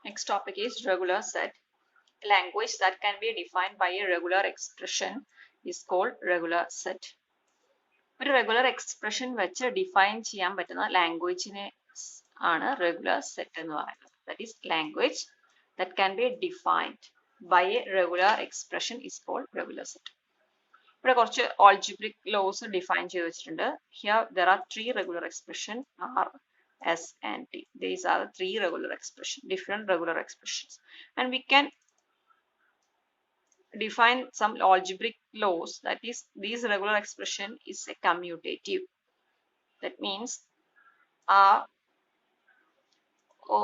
Next topic is regular set. A language that can be defined by a regular expression is called regular set. ഒരു regular expression വെച്ച് define ചെയ്യാൻ പറ്റുന്ന languageനെ ആണ് regular set എന്ന് പറയുന്നത്. That is, language that can be defined by a regular expression is called regular set. ഇവിടെ കുറച്ച് algebraic laws define ചെയ്ത് വെച്ചിട്ടുണ്ട്. Here there are three regular expressions R, S and T. These are the three regular expressions, different regular expressions. And we can define some algebraic laws. That is, this regular expression is a commutative. That means R O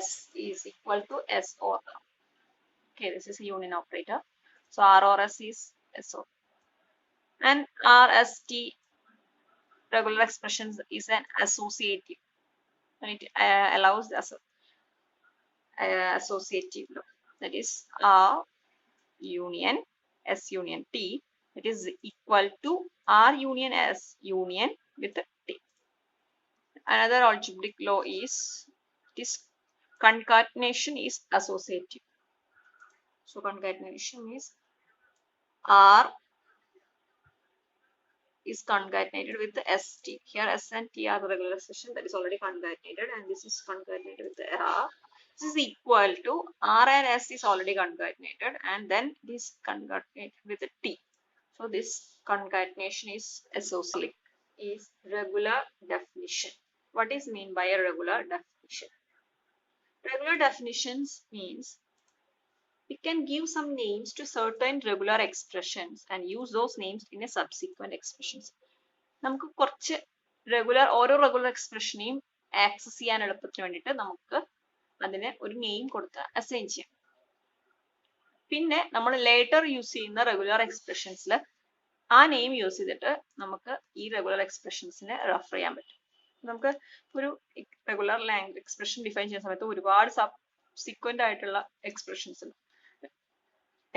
S is equal to S or R. Okay, this is a union operator. So R or S is S or R. And R S T regular expressions is an associative. And it allows the associative law. That is R union S union T. It is equal to R union S union with T. Another algebraic law is this concatenation is associative. So concatenation is R is concatenated with the ST. Here S and T are the regular expression that is already concatenated, and this is concatenated with the R. This is equal to R and S is already concatenated, and then this concatenated with the T. So this concatenation is associative, is regular definition. What is mean by a regular definition? Regular definitions means we can give some names to certain regular expressions and use those names in a subsequent expressions. നമുക്ക് കുറച്ച് ഓരോ regular എക്സ്പ്രഷനെയും access ചെയ്യാൻ എളുപ്പത്തിന് വേണ്ടിയിട്ട് നമുക്ക് അതിന് ഒരു name കൊടുത്ത് അസൈൻ ചെയ്യാം. പിന്നെ നമ്മൾ ലേറ്റർ യൂസ് ചെയ്യുന്ന റെഗുലർ എക്സ്പ്രഷൻസിൽ ആ നെയിം യൂസ് ചെയ്തിട്ട് നമുക്ക് ഈ റെഗുലർ എക്സ്പ്രഷൻസിനെ റെഫർ ചെയ്യാൻ പറ്റും. നമുക്ക് ഒരു റെഗുലർ ലാംഗ്വേജ് എക്സ്പ്രഷൻ ഡിഫൈൻ ചെയ്യുന്ന സമയത്ത് ഒരുപാട് സബ്സിക്വന്റ് ആയിട്ടുള്ള എക്സ്പ്രഷൻസ്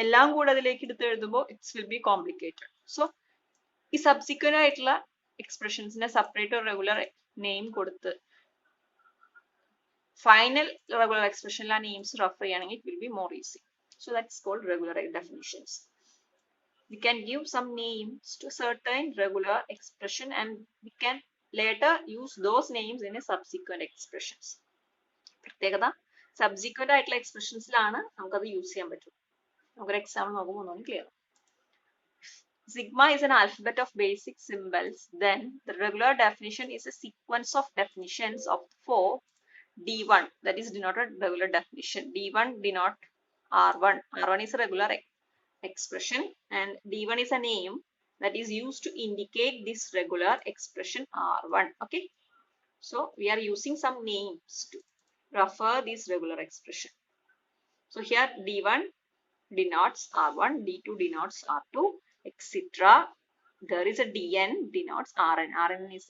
എല്ലാം കൂടെ അതിലേക്ക് എടുത്ത് എഴുതുമ്പോൾ it's will be complicated. So ഈ സബ്സിക്വന്റ് ആയിട്ടുള്ള എക്സ്പ്രഷൻസിനെ സെപ്പറേറ്റ് റെഗുലർ നെയിം കൊടുത്ത് ഫൈനൽ റെഗുലർ എക്സ്പ്രഷനിൽ ആ നെയിംസ് റെഫർ ചെയ്യുകയാണെങ്കിൽ it will be more easy. So that's called regular definitions. We can give some names to certain regular expression and we can later use those names in a subsequent expressions. പ്രത്യേകത subsequent ആയിട്ടുള്ള എക്സ്പ്രഷൻസിലാണ് നമുക്കത് use ചെയ്യാൻ പറ്റും. നമുക്കൊരു example നോക്കുമ്പോൾ ഒന്നും clear. Sigma is an alphabet of basic symbols. Then the regular definition is a sequence of definitions of four D1, that is denoted regular definition. D1 denote R1. R1 is a regular expression and D1 is a name that is used to indicate this regular expression R1. Okay, so we are using some names to refer this regular expression. So here D1 denotes R1, D2 denotes R2, etc. There is a Dn denotes Rn. Rn is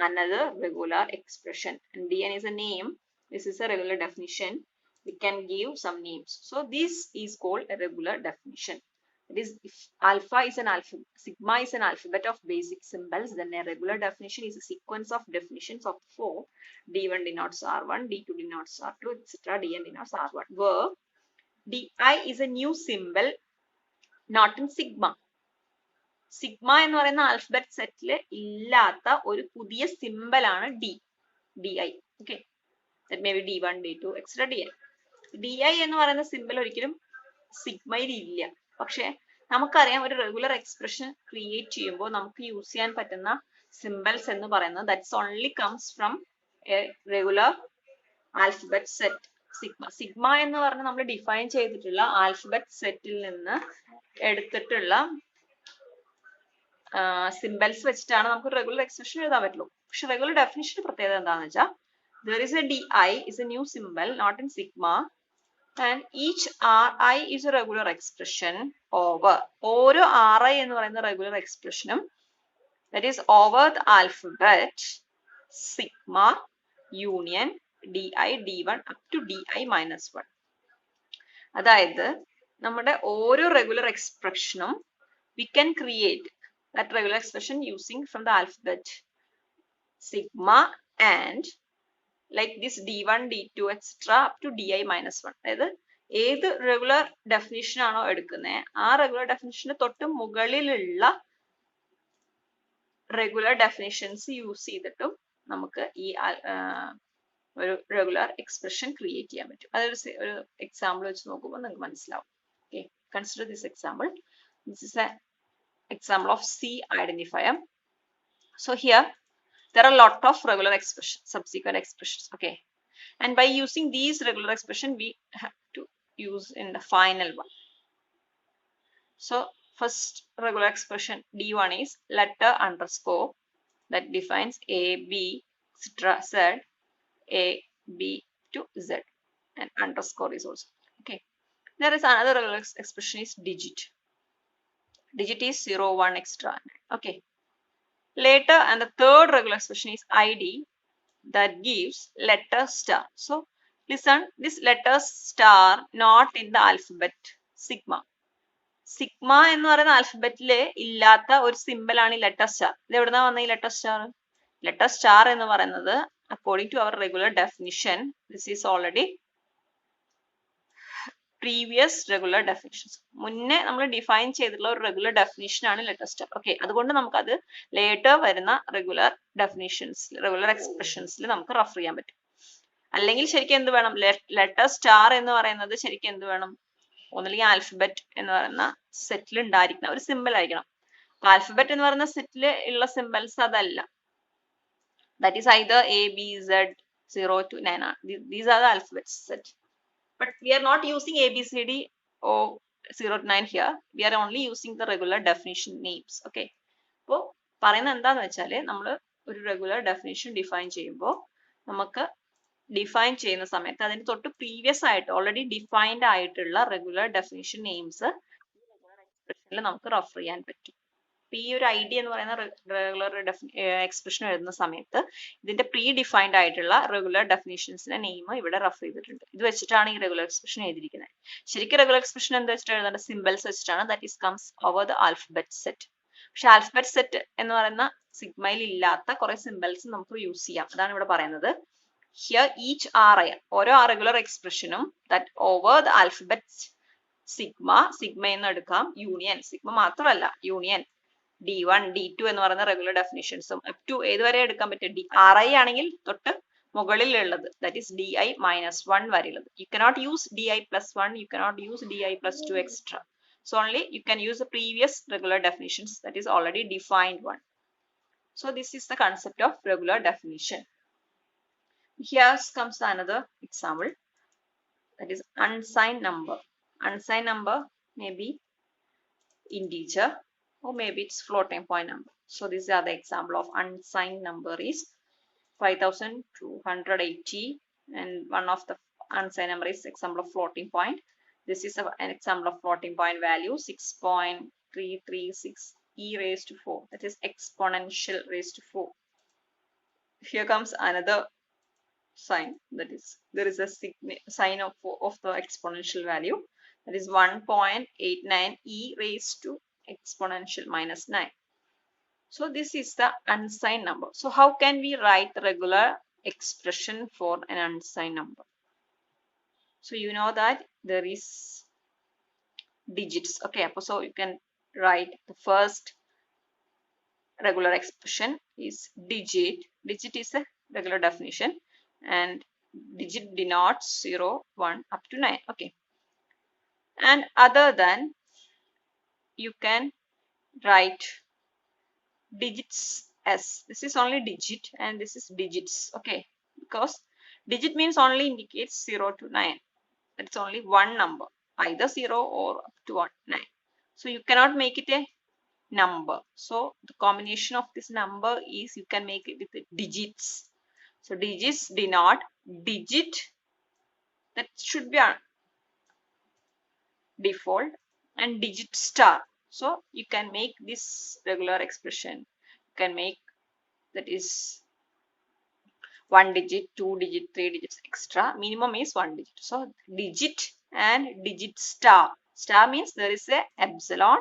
another regular expression and Dn is a name. This is a regular definition. We can give some names. So this is called a regular definition. It is, if alpha is an alphabet, sigma is an alphabet of basic symbols, then a regular definition is a sequence of definitions of four. D1 denotes R1, D2 denotes R2, etc. Dn denotes R1. Where Di is a new symbol, not in sigma. Sigma എന്ന് പറയുന്ന alphabet സെറ്റിൽ ഇല്ലാത്ത ഒരു പുതിയ symbol ആണ് di. Okay, that may be D1, D2, etc. Di. Di എന്ന് പറയുന്ന symbol ഒരിക്കലും സിഗ്മയിൽ ഇല്ല. പക്ഷെ നമുക്കറിയാം ഒരു റെഗുലർ എക്സ്പ്രഷൻ ക്രിയേറ്റ് ചെയ്യുമ്പോൾ നമുക്ക് യൂസ് ചെയ്യാൻ പറ്റുന്ന സിമ്പൽസ് എന്ന് പറയുന്നത് that's only comes from A regular alphabet set. Sigma എന്ന് പറഞ്ഞാൽ നമ്മൾ ഡിഫൈൻ ചെയ്തിട്ടുള്ള ആൽഫബറ്റ് സെറ്റിൽ നിന്ന് എടുത്തിട്ടുള്ള സിമ്പൽസ് വെച്ചിട്ടാണ് നമുക്ക് റെഗുലർ എക്സ്പ്രഷൻ എഴുതാൻ പറ്റുള്ളൂ. പക്ഷെ റെഗുലർ ഡെഫിനിഷൻ പ്രത്യേകത എന്താണെന്ന് വെച്ചാൽ there is a di is a new symbol, not in sigma, and each ri is a regular expression over ഓരോ ri എന്ന് പറയുന്ന regular എക്സ്പ്രഷനും that is over the alphabet sigma union di d1 up to di minus 1. അതായത് നമ്മുടെ ഓരോ regular എക്സ്പ്രഷനും we can create that regular expression using from the alphabet sigma and like this d1, d2, etc. up to di minus 1. അതായത് ഏത് regular definition ആണോ എടുക്കുന്നത് ആ regular definition തൊട്ട് മുകളിലുള്ള റെഗുലർ ഡെഫിനിഷൻസ് യൂസ് ചെയ്തിട്ടും നമുക്ക് ഈ ഒരു റെഗുലർ എക്സ്പ്രഷൻ ക്രിയേറ്റ് ചെയ്യാൻ പറ്റും. അതൊരു ഒരു എക്സാമ്പിൾ വെച്ച് നോക്കുമ്പോൾ നിങ്ങൾക്ക് മനസ്സിലാവും. Okay, consider this example. This is A example of C identifier. So here there are a lot of regular expressions, subsequent expressions. Okay, and by using these regular expression we have to use in the final one. So first regular expression D1 is letter underscore that defines A, B, etc. Z, A, B to Z, and underscore is also. Okay, there is another regular expression is digit. Digit is 0, 1, extra. Okay. Later, and the third regular expression is ID that gives letter star. So, listen, this letter star not in the alphabet sigma. Sigma എന്ന് പറയുന്ന ആൽഫബറ്റില് ഇല്ലാത്ത ഒരു simple ആണ് ഈ letter star. ഇത് എവിടുന്നാ വന്ന ഈ ലെറ്റർ സ്റ്റാർ? ലെറ്റർ സ്റ്റാർ എന്ന് പറയുന്നത് according to our regular definition, this is already previous regular definitions. മുന്നേ നമ്മൾ ഡിഫൈൻ ചെയ്തിട്ടുള്ള ഒരു റെഗുലർ ഡെഫിനിഷൻ ആണ് ലെറ്റർ സ്റ്റാർ. ഓക്കെ, അതുകൊണ്ട് നമുക്ക് അത് ലേറ്റർ വരുന്ന റെഗുലർ ഡെഫിനിഷൻസിൽ റെഗുലർ എക്സ്പ്രഷൻസിൽ നമുക്ക് റെഫർ ചെയ്യാൻ പറ്റും. അല്ലെങ്കിൽ ശരിക്കും എന്ത് വേണം? ലെറ്റർ സ്റ്റാർ എന്ന് പറയുന്നത് ശരിക്കും എന്ത് വേണം? ഒന്നുമില്ലെങ്കിൽ ആൽഫബറ്റ് എന്ന് പറയുന്ന സെറ്റിൽ ഉണ്ടായിരിക്കണം, ഒരു സിമ്പിൾ ആയിരിക്കണം. അപ്പൊ ആൽഫബറ്റ് എന്ന് പറയുന്ന സെറ്റിൽ ഉള്ള സിമ്പിൾസ് അതല്ല. That is either A B Z 0 to 9 ആണ്. These are the alphabets set. But we are not using ABCD or 0 to 9 here. We are only using the regular definition names. Okay. അപ്പോൾ പറയുന്നത് എന്താന്ന് വെച്ചാൽ നമ്മൾ ഒരു regular definition define ചെയ്യുമ്പോൾ നമുക്ക് define ചെയ്യുന്ന സമയത്ത് അതിന് തൊട്ട് പ്രീവിയസ് ആയിട്ട് ഓൾറെഡി ഡിഫൈൻഡ് ആയിട്ടുള്ള റെഗുലർ ഡെഫിനിഷൻ നെയിംസ് എക്സ്പ്രഷനിൽ നമുക്ക് റെഫർ ചെയ്യാൻ പറ്റും. ഈ ഒരു ഐഡിയ എന്ന് പറയുന്ന റെഗുലർ എക്സ്പ്രഷൻ എഴുതുന്ന സമയത്ത് ഇതിന്റെ പ്രീ ഡിഫൈൻഡ് ആയിട്ടുള്ള റെഗുലർ ഡെഫിനിഷൻസിന്റെ നെയിം ഇവിടെ റെഫർ ചെയ്തിട്ടുണ്ട്. ഇത് വെച്ചിട്ടാണ് ഈ റെഗുലർ എക്സ്പ്രഷൻ എഴുതിയിരിക്കുന്നത്. ശരിക്കും റെഗുലർ എക്സ്പ്രഷൻ എന്താ വെച്ചിട്ട് എഴുതേണ്ട? സിമ്പിൾസ് വെച്ചിട്ടാണ്. That is comes over the alphabet set. പക്ഷെ ആൽഫബറ്റ് സെറ്റ് എന്ന് പറയുന്ന സിഗ്മയിൽ ഇല്ലാത്ത കുറെ സിമ്പിൾസ് നമുക്ക് യൂസ് ചെയ്യാം. അതാണ് ഇവിടെ പറയുന്നത്. ഹിയർ ഈച്ച് ഓരോ റെഗുലർ എക്സ്പ്രഷനും that over the alphabet sigma എന്ന് എടുക്കാം. യൂണിയൻ സിഗ്മ മാത്രമല്ല, യൂണിയൻ D1, D2 എന്ന് പറയുന്ന റെഗുലർ ഡെഫിനിഷൻസും അപ് ടു ഏതുവരെ എടുക്കാൻ പറ്റും? RI ആണെങ്കിൽ തൊട്ട് മുകളിലുള്ളത് ദാറ്റ് ഈസ് DI minus 1 വരെയുള്ളത്. You cannot use DI plus 1, you cannot use DI plus 2 extra. So only you can use the previous regular definitions that is already defined one. So this is the concept of regular definition. Here comes another example, that is unsigned number. Unsigned number may be integer or maybe it's floating point number. So these are the example of unsigned number is 5280, and one of the unsigned number is example of floating point. This is an example of floating point value 6.336 e raised to 4, that is exponential raised to 4. Here comes another sign, that is there is a sign of the exponential value, that is 1.89 e raised to exponential minus 9. So this is the unsigned number. So how can we write the regular expression for an unsigned number? So you know that there is digits. Okay, so you can write the first regular expression is digit. Digit is a regular definition, and digit denotes 0, 1 up to 9. Okay, and other than you can write digits as this is only digit and this is digits. Okay, because digit means only indicates 0 to 9. That's only one number, either 0 or up to 9. So you cannot make it a number. So the combination of this number is you can make it with digits. So digits denote digit, that should be a default, and digit star. So you can make this regular expression. You can make that is 1 digit, 2 digit, 3 digits extra. Minimum is 1 digit. So digit and digit star. Star means there is a epsilon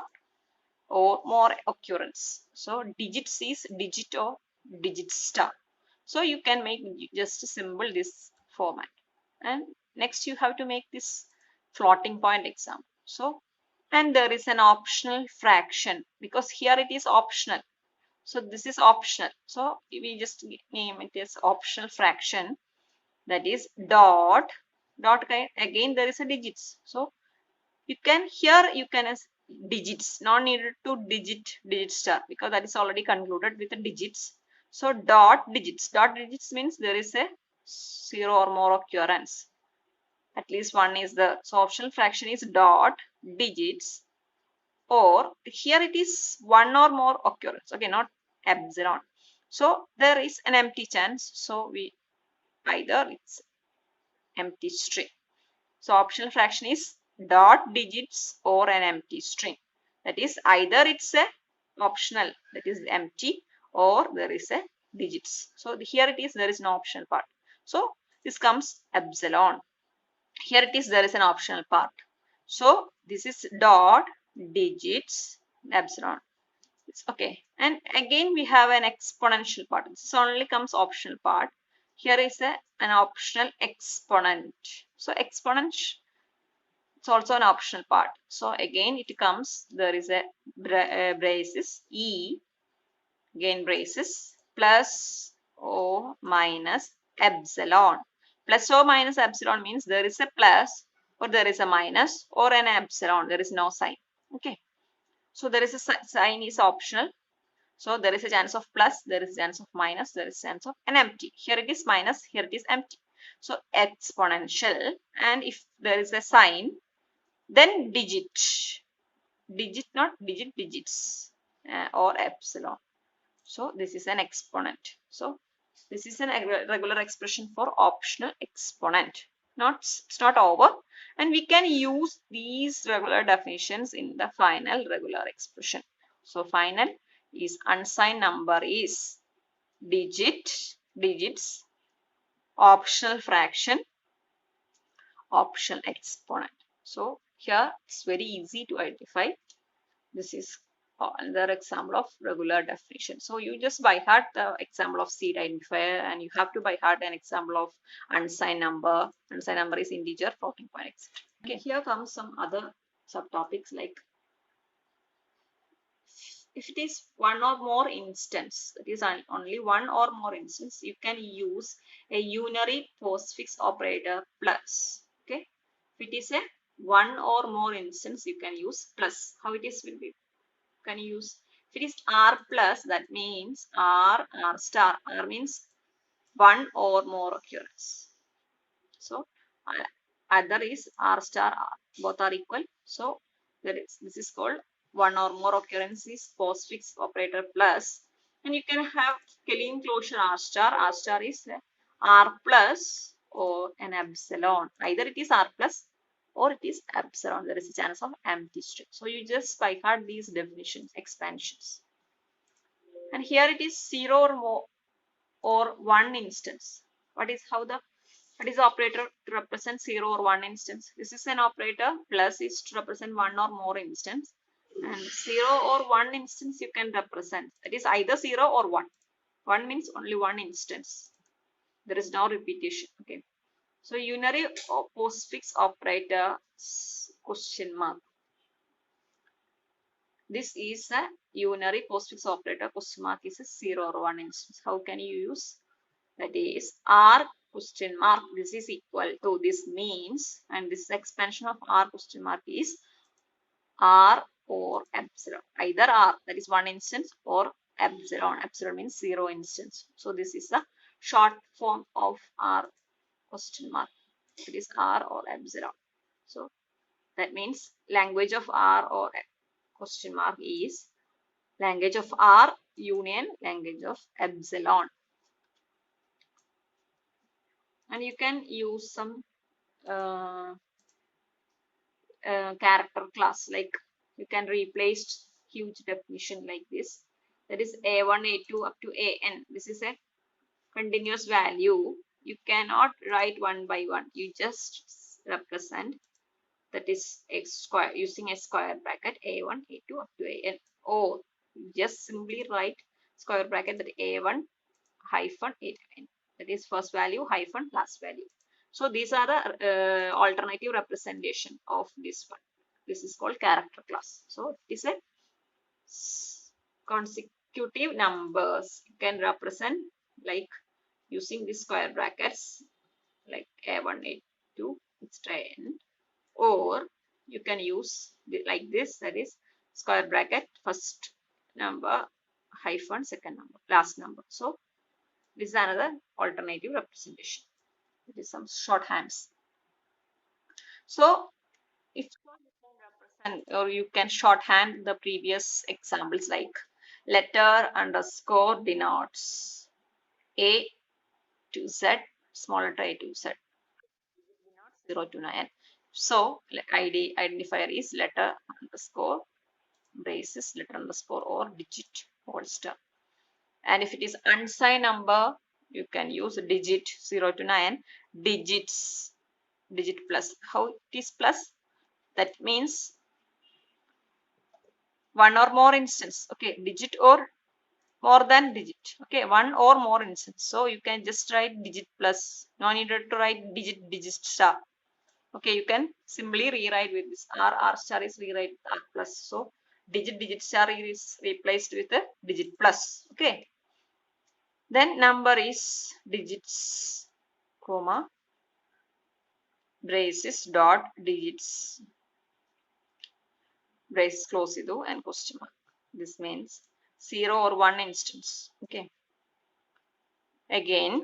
or more occurrence. So digits is digit or digit star. So you can make just a symbol this format. And next you have to make this floating point example. So, and there is an optional fraction because here it is optional. So this is optional. So we just name it as optional fraction, that is dot again there is a digits. So you can here you can as digits, not needed to digit star because that is already concluded with the digits. So dot digits means there is a 0 or more occurrence. At least one is the, so optional fraction is dot digits, or here it is one or more occurrence. Okay, not epsilon. So there is an empty chance. So we either it's empty string. So optional fraction is dot digits or an empty string. That is either it's a optional, that is empty, or there is a digits. So here it is, there is no optional part. So this comes epsilon. Here it is, there is an optional part. So this is dot digits epsilon. It's okay. And again we have an exponential part. This only comes optional part. Here is an optional exponent. So exponent, it's also an optional part. So again it comes, there is a braces e, again braces, plus or minus epsilon. Plus or minus epsilon means there is a plus or there is a minus or an epsilon. There is no sign. Okay. So there is a sign is optional. So there is a chance of plus, there is a chance of minus, there is a chance of an empty. Here it is minus, here it is empty. So exponential, and if there is a sign, then digit not digit, digits or epsilon. So this is an exponent. So this is a regular expression for optional exponent. It's not over, and we can use these regular definitions in the final regular expression. So final is unsigned number is digits, optional fraction, optional exponent. So here it's very easy to identify. This is another example of regular definition. So you just by heart the example of seed identifier, and you have to by heart an example of unsigned number. Unsigned number is integer, floating point, etc. Okay, here comes some other subtopics like if it is one or more instance, that is only one or more instance, you can use a unary postfix operator plus. Okay, if it is a one or more instance, you can use plus. How it is will be, can use, if it is r plus, that means r star. R means one or more occurrence. So other is r star r, both are equal. So this is called one or more occurrence is postfix operator plus. And you can have Killing closure r star. R star is r plus or an epsilon. Either it is r plus or it is epsilon. There is a chance of empty string. So you just by heart these definitions, expansions. And here it is 0 or more or one instance. What is the operator to represent 0 or 1 instance? This is an operator. Plus is to represent one or more instance. And 0 or 1 instance you can represent. That is either 0 or 1. 1 means only one instance. There is no repetition. Okay. So unary postfix operator question mark. This is a unary postfix operator question mark is a 0 or 1 instance. How can you use? That is r question mark. This is equal to, this means, and this expansion of r question mark is r or epsilon. Either r, that is one instance, or epsilon. Epsilon means 0 instance. So this is the short form of r question mark. It is r or epsilon. So that means language of r or question mark is language of r union language of epsilon. And you can use some character class, like you can replace huge definition like this. That is a1, a2 up to an. This is a continuous value. You cannot write one by one. You just represent, that is x square, using a square bracket a1, a2 up to an. Or just simply write square bracket that a1 hyphen 89. That is first value hyphen last value. So these are the alternative representation of this one. This is called character class. So it is a consecutive numbers. You can represent like using the square brackets like A1, A2, etc. Or you can use like this, that is square bracket first number hyphen second number last number. So this is another alternative representation. It is some shorthands. So if you can represent or you can shorthand the previous examples like letter underscore denotes A to Z, small letter A to Z, denotes 0 to 9. So ID identifier is letter underscore braces letter underscore or digit whole star. And if it is unsigned number, you can use digit 0 to 9, digits, digit plus. How it is plus? That means one or more instance. Okay, digit or more than digit. Okay, one or more instance. So you can just write digit plus. No need to write digit, digit star. Okay, you can simply rewrite with this R star is rewrite with R plus. So digit, digit star is replaced with a digit plus. Okay. Then number is digits, comma, braces dot digits, braces close idu and question mark. This means 0 or 1 instance. Okay. Again,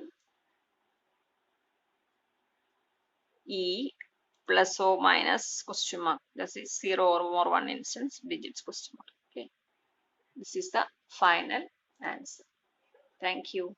E plus or minus question mark. This is 0 or more 1 instance, digits question mark. Okay. This is the final answer. Thank you.